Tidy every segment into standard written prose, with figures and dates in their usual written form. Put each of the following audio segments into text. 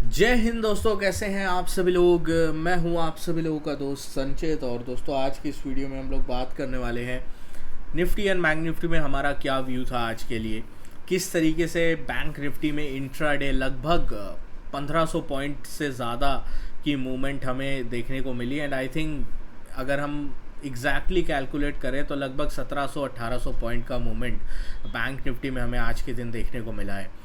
जय हिंद दोस्तों, कैसे हैं आप सभी लोग। मैं हूं आप सभी लोगों का दोस्त संचित। और दोस्तों, आज की इस वीडियो में हम लोग बात करने वाले हैं निफ्टी एंड बैंक निफ्टी में हमारा क्या व्यू था आज के लिए। किस तरीके से बैंक निफ्टी में इंट्राडे लगभग 1500 पॉइंट से ज़्यादा की मूवमेंट हमें देखने को मिली। एंड आई थिंक अगर हम एग्जैक्टली कैलकुलेट करें तो लगभग 1700-1800 पॉइंट का मूवमेंट बैंक निफ्टी में हमें आज के दिन देखने को मिला है।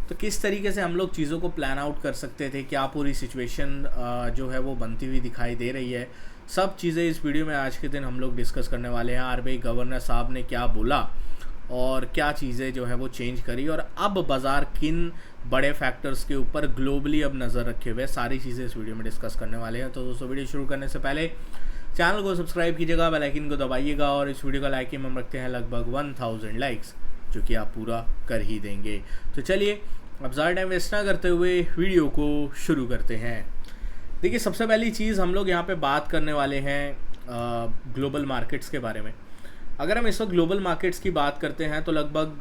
तो किस तरीके से हम लोग चीज़ों को प्लान आउट कर सकते थे, क्या पूरी सिचुएशन जो है वो बनती हुई दिखाई दे रही है, सब चीज़ें इस वीडियो में आज के दिन हम लोग डिस्कस करने वाले हैं। आरबीआई गवर्नर साहब ने क्या बोला और क्या चीज़ें जो है वो चेंज करी, और अब बाज़ार किन बड़े फैक्टर्स के ऊपर ग्लोबली अब नज़र रखे हुए, सारी चीज़ें इस वीडियो में डिस्कस करने वाले हैं। तो दोस्तों, वीडियो शुरू करने से पहले चैनल को सब्सक्राइब कीजिएगा, बेल आइकन को दबाइएगा, और इस वीडियो का लाइक हम रखते हैं लगभग 1000 लाइक्स, जो कि आप पूरा कर ही देंगे। तो चलिए अब ज़्यादा टाइम वेस्ट ना करते हुए वीडियो को शुरू करते हैं। देखिए, सबसे पहली चीज़ हम लोग यहाँ पे बात करने वाले हैं ग्लोबल मार्केट्स के बारे में। अगर हम इस वक्त ग्लोबल मार्केट्स की बात करते हैं तो लगभग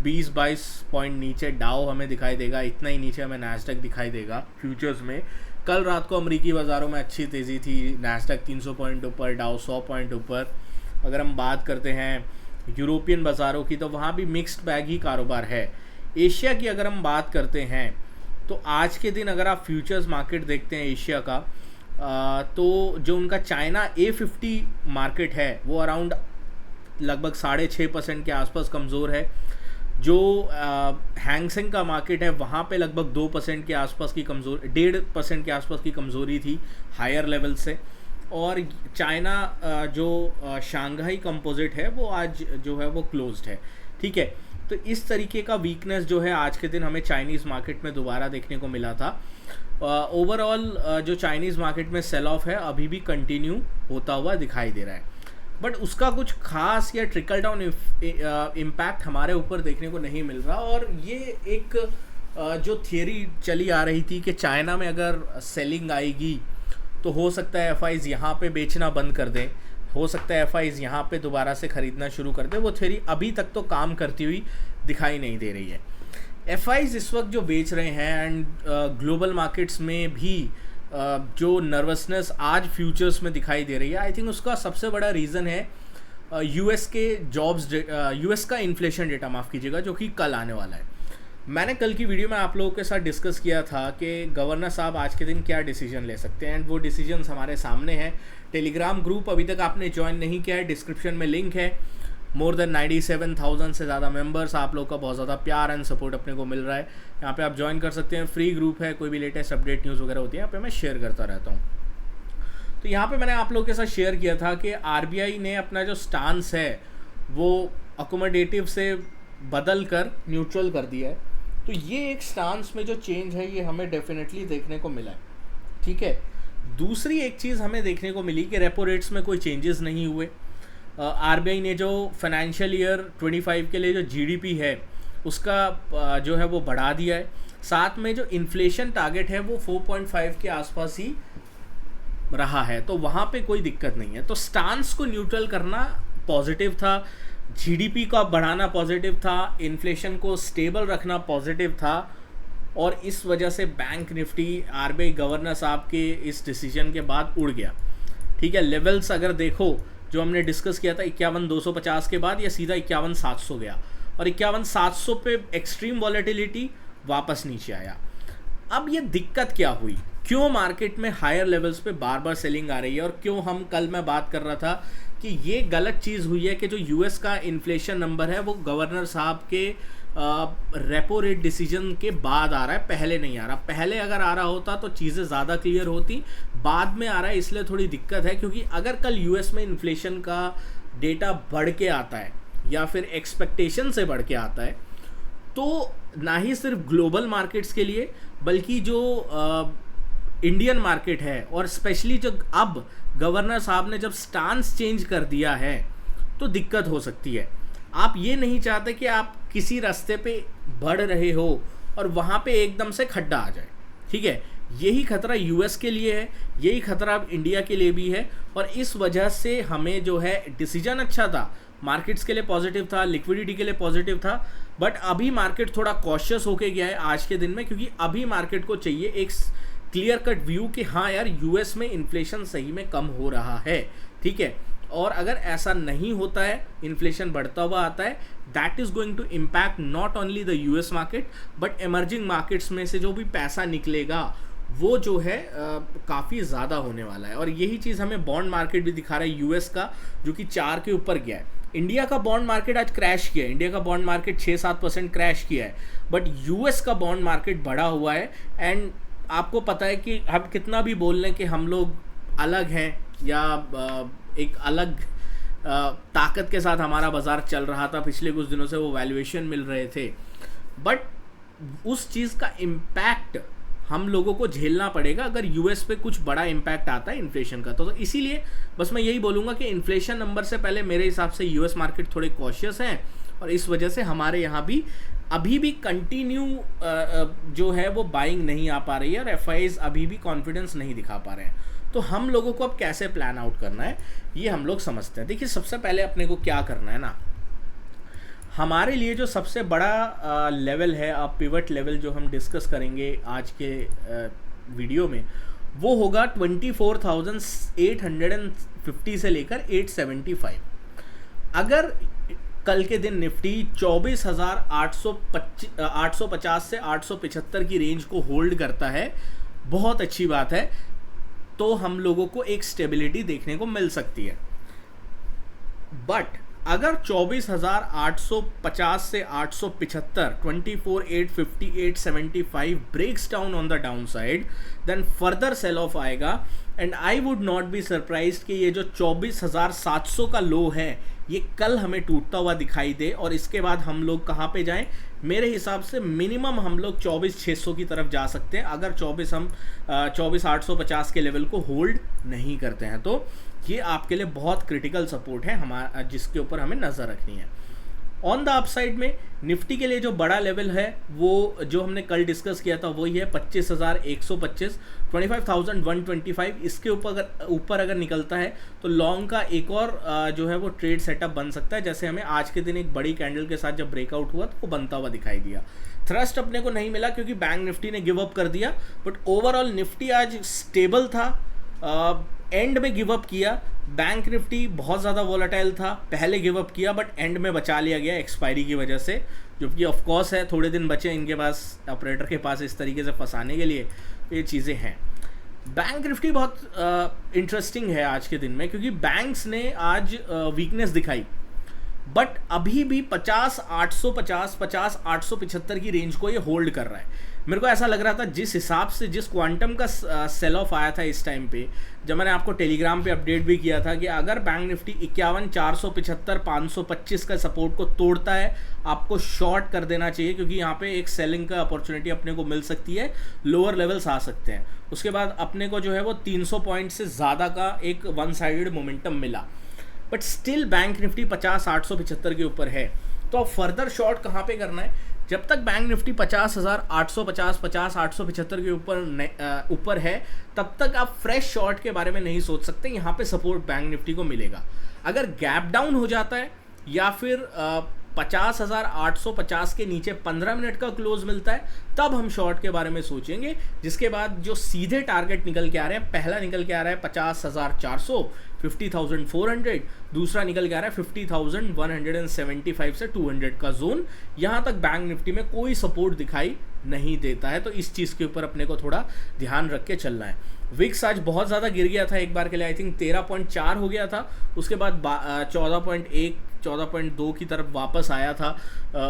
20-22 पॉइंट नीचे डाउ हमें दिखाई देगा, इतना ही नीचे हमें नैस्डैक दिखाई देगा फ्यूचर्स में। कल रात को अमेरिकी बाज़ारों में अच्छी तेज़ी थी, नैस्डैक 300 पॉइंट ऊपर, डाउ 100 पॉइंट ऊपर। अगर हम बात करते हैं यूरोपियन बाज़ारों की तो वहाँ भी मिक्स्ड बैग ही कारोबार है। एशिया की अगर हम बात करते हैं तो आज के दिन अगर आप फ्यूचर्स मार्केट देखते हैं एशिया का, तो जो उनका चाइना A50 मार्केट है वो अराउंड लगभग 6.5% के आसपास कमज़ोर है। जो हैंगसेंग का मार्केट है वहाँ पे लगभग 2% के आसपास की कमज़ोर, 1.5% के आसपास की कमज़ोरी थी हायर लेवल से। और चाइना जो शंघाई कंपोजिट है वो आज जो है वो क्लोज्ड है। ठीक है, तो इस तरीके का वीकनेस जो है आज के दिन हमें चाइनीज़ मार्केट में दोबारा देखने को मिला था। ओवरऑल जो चाइनीज़ मार्केट में सेल ऑफ है अभी भी कंटिन्यू होता हुआ दिखाई दे रहा है, बट उसका कुछ खास या ट्रिकल डाउन इम्पैक्ट हमारे ऊपर देखने को नहीं मिल रहा। और ये एक जो थियरी चली आ रही थी कि चाइना में अगर सेलिंग आएगी तो हो सकता है एफआईज यहाँ पे बेचना बंद कर दें, हो सकता है एफआईज यहाँ पे दोबारा से ख़रीदना शुरू कर दे। वो थ्योरी अभी तक तो काम करती हुई दिखाई नहीं दे रही है। एफआईज इस वक्त जो बेच रहे हैं एंड ग्लोबल मार्केट्स में भी जो नर्वसनेस आज फ्यूचर्स में दिखाई दे रही है, आई थिंक उसका सबसे बड़ा रीज़न है यूएस के यूएस का इन्फ्लेशन डेटा, माफ़ कीजिएगा, जो कि कल आने वाला है। मैंने कल की वीडियो में आप लोगों के साथ डिस्कस किया था कि गवर्नर साहब आज के दिन क्या डिसीजन ले सकते हैं, एंड वो डिसीजंस हमारे सामने हैं। टेलीग्राम ग्रुप अभी तक आपने ज्वाइन नहीं किया है, डिस्क्रिप्शन में लिंक है। मोर देन 97,000 से ज़्यादा मेंबर्स, आप लोग का बहुत ज़्यादा प्यार एंड सपोर्ट अपने को मिल रहा है। यहाँ पे आप ज्वाइन कर सकते हैं, फ्री ग्रुप है, कोई भी लेटेस्ट अपडेट न्यूज़ वगैरह होती है यहाँ पे मैं शेयर करता रहता हूँ। तो यहाँ पे मैंने आप लोगों के साथ शेयर किया था कि आरबीआई ने अपना जो स्टांस है वो अकोमोडेटिव से बदल कर न्यूट्रल कर दिया है। तो ये एक स्टांस में जो चेंज है ये हमें डेफिनेटली देखने को मिला है। ठीक है, दूसरी एक चीज़ हमें देखने को मिली कि रेपो रेट्स में कोई चेंजेस नहीं हुए। आरबीआई ने जो फाइनेंशियल ईयर 25 के लिए जो जीडीपी है उसका जो है वो बढ़ा दिया है। साथ में जो इन्फ्लेशन टारगेट है वो 4.5 के आसपास ही रहा है, तो वहाँ पे कोई दिक्कत नहीं है। तो स्टांस को न्यूट्रल करना पॉजिटिव था, जीडीपी का बढ़ाना पॉजिटिव था, इन्फ्लेशन को स्टेबल रखना पॉजिटिव था, और इस वजह से बैंक निफ्टी आरबीआई गवर्नर साहब के इस डिसीजन के बाद उड़ गया। ठीक है, लेवल्स अगर देखो जो हमने डिस्कस किया था 51,250 के बाद ये सीधा 51,700 गया, और 51,700 पे एक्सट्रीम वॉलेटिलिटी वापस नीचे आया। अब ये दिक्कत क्या हुई, क्यों मार्केट में हायर लेवल्स पे बार बार सेलिंग आ रही है, और क्यों हम कल मैं बात कर रहा था कि ये गलत चीज़ हुई है कि जो यूएस का इन्फ्लेशन नंबर है वो गवर्नर साहब के रेपो रेट डिसीजन के बाद आ रहा है, पहले नहीं आ रहा। पहले अगर आ रहा होता तो चीज़ें ज़्यादा क्लियर होती, बाद में आ रहा है इसलिए थोड़ी दिक्कत है। क्योंकि अगर कल यूएस में इन्फ्लेशन का डेटा बढ़ के आता है या फिर एक्सपेक्टेशन से बढ़ के आता है, तो ना ही सिर्फ ग्लोबल मार्केट्स के लिए बल्कि जो इंडियन मार्केट है, और स्पेशली जो अब गवर्नर साहब ने जब स्टांस चेंज कर दिया है तो दिक्कत हो सकती है। आप ये नहीं चाहते कि आप किसी रास्ते पे बढ़ रहे हो और वहाँ पे एकदम से खड्डा आ जाए। ठीक है, यही खतरा यूएस के लिए है, यही खतरा अब इंडिया के लिए भी है, और इस वजह से हमें जो है डिसीजन अच्छा था मार्केट्स के लिए पॉजिटिव था, लिक्विडिटी के लिए पॉजिटिव था, बट अभी मार्केट थोड़ा कॉशियस होके गया है आज के दिन में, क्योंकि अभी मार्केट को चाहिए एक क्लियर कट व्यू कि हाँ यार यूएस में इन्फ्लेशन सही में कम हो रहा है, ठीक है। और अगर ऐसा नहीं होता है, इन्फ्लेशन बढ़ता हुआ आता है, that is going to impact not only the US market but emerging markets में से जो भी पैसा निकलेगा वो जो है काफ़ी ज़्यादा होने वाला है। और यही चीज़ हमें बॉन्ड मार्केट भी दिखा रहा है यूएस का, जो कि 4 के ऊपर गया है। इंडिया का बॉन्ड मार्केट आज क्रैश किया है, इंडिया का बॉन्ड मार्केट 6-7% क्रैश किया है, बट यूएस का बॉन्ड मार्केट बढ़ा हुआ है। एंड आपको पता है कि हम कितना भी बोल लें कि हम लोग अलग हैं या एक अलग ताकत के साथ हमारा बाजार चल रहा था पिछले कुछ दिनों से, वो वैल्यूएशन मिल रहे थे, बट उस चीज़ का इम्पैक्ट हम लोगों को झेलना पड़ेगा अगर यूएस पे कुछ बड़ा इम्पैक्ट आता है इन्फ्लेशन का। तो इसीलिए बस मैं यही बोलूँगा कि इन्फ्लेशन नंबर से पहले मेरे हिसाब से यूएस मार्केट थोड़े कॉशियस हैं, और इस वजह से हमारे यहाँ भी अभी भी कंटिन्यू जो है वो बाइंग नहीं आ पा रही है, और एफआईज अभी भी कॉन्फिडेंस नहीं दिखा पा रहे हैं। तो हम लोगों को अब कैसे प्लान आउट करना है ये हम लोग समझते हैं। देखिए, सबसे पहले अपने को क्या करना है ना, हमारे लिए जो सबसे बड़ा लेवल है, अब पिवट लेवल जो हम डिस्कस करेंगे आज के वीडियो में, वो होगा 24,850 से लेकर 875। अगर कल के दिन निफ्टी 24,850 से 875 की रेंज को होल्ड करता है, बहुत अच्छी बात है, तो हम लोगों को एक स्टेबिलिटी देखने को मिल सकती है। बट अगर 24,850 से 875, 24,850, 875 breaks down on the down side, then further sell off आएगा। And I would not be surprise कि ये जो 24,700 का लो है ये कल हमें टूटता हुआ दिखाई दे, और इसके बाद हम लोग कहाँ पे जाएं? मेरे हिसाब से मिनिमम हम लोग 24,600 की तरफ जा सकते हैं, अगर 24,850 के लेवल को होल्ड नहीं करते हैं। तो ये आपके लिए बहुत क्रिटिकल सपोर्ट है हमारा, जिसके ऊपर हमें नज़र रखनी है। ऑन द अपसाइड में निफ्टी के लिए जो बड़ा लेवल है वो जो हमने कल डिस्कस किया था वही है 25,125, 25,125। इसके ऊपर अगर निकलता है तो लॉन्ग का एक और जो है वो ट्रेड सेटअप बन सकता है, जैसे हमें आज के दिन एक बड़ी कैंडल के साथ जब ब्रेकआउट हुआ तो वो बनता हुआ दिखाई दिया। थ्रस्ट अपने को नहीं मिला क्योंकि बैंक निफ्टी ने गिव अप कर दिया, बट ओवरऑल निफ्टी आज स्टेबल था, एंड में गिव अप किया। बैंक निफ्टी बहुत ज़्यादा वोलेटाइल था, पहले गिव अप किया बट एंड में बचा लिया गया एक्सपायरी की वजह से, जो कि ऑफ कोर्स है, थोड़े दिन बचे इनके पास, ऑपरेटर के पास, इस तरीके से फंसाने के लिए, ये चीज़ें हैं। बैंक निफ्टी बहुत इंटरेस्टिंग है आज के दिन में, क्योंकि बैंक्स ने आज वीकनेस दिखाई, बट अभी भी 50,850, 50,875 की रेंज को ये होल्ड कर रहा है। मेरे को ऐसा लग रहा था जिस हिसाब से, जिस क्वांटम का सेल ऑफ आया था इस टाइम पे, जब मैंने आपको टेलीग्राम पे अपडेट भी किया था कि अगर बैंक निफ्टी 51,475, 525 का सपोर्ट को तोड़ता है, आपको शॉर्ट कर देना चाहिए, क्योंकि यहाँ पे एक सेलिंग का अपॉर्चुनिटी अपने को मिल सकती है, लोअर लेवल्स आ सकते हैं। उसके बाद अपने को जो है वो 300 पॉइंट से ज़्यादा का एक वन साइडेड मोमेंटम मिला, बट स्टिल बैंक निफ्टी 50,875 के ऊपर है। तो अब फर्दर शॉर्ट कहाँ पे करना है? जब तक बैंक निफ्टी 50,850, 50,875 के ऊपर है, तब तक आप फ्रेश शॉर्ट के बारे में नहीं सोच सकते। यहाँ पे सपोर्ट बैंक निफ्टी को मिलेगा। अगर गैप डाउन हो जाता है या फिर 50,850 के नीचे 15 मिनट का क्लोज मिलता है, तब हम शॉर्ट के बारे में सोचेंगे। जिसके बाद जो सीधे टारगेट निकल के आ रहे हैं, पहला निकल के आ रहा है 50,400, 50,400, दूसरा निकल के आ रहा है 50,175 से 200 का जोन। यहाँ तक बैंक निफ्टी में कोई सपोर्ट दिखाई नहीं देता है, तो इस चीज़ के ऊपर अपने को थोड़ा ध्यान रख के चलना है। विक्स आज बहुत ज़्यादा गिर गया था एक बार के लिए, आई थिंक 13.4 हो गया था, उसके बाद 14.1, 14.2 की तरफ वापस आया था,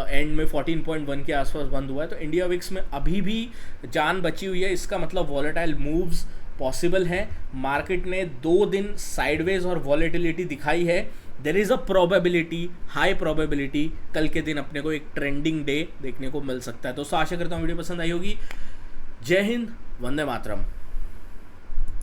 एंड में 14.1 के आसपास बंद हुआ है। तो इंडिया विक्स में अभी भी जान बची हुई है, इसका मतलब वॉलेटाइल मूव्स पॉसिबल है। मार्केट ने 2 दिन साइडवेज और वॉलेटिलिटी दिखाई है। There is a probability, high probability, कल के दिन अपने को एक ट्रेंडिंग डे देखने को मिल सकता है। दोस्तों, आशा करता हूँ वीडियो पसंद आई होगी। जय हिंद, वंदे मातरम।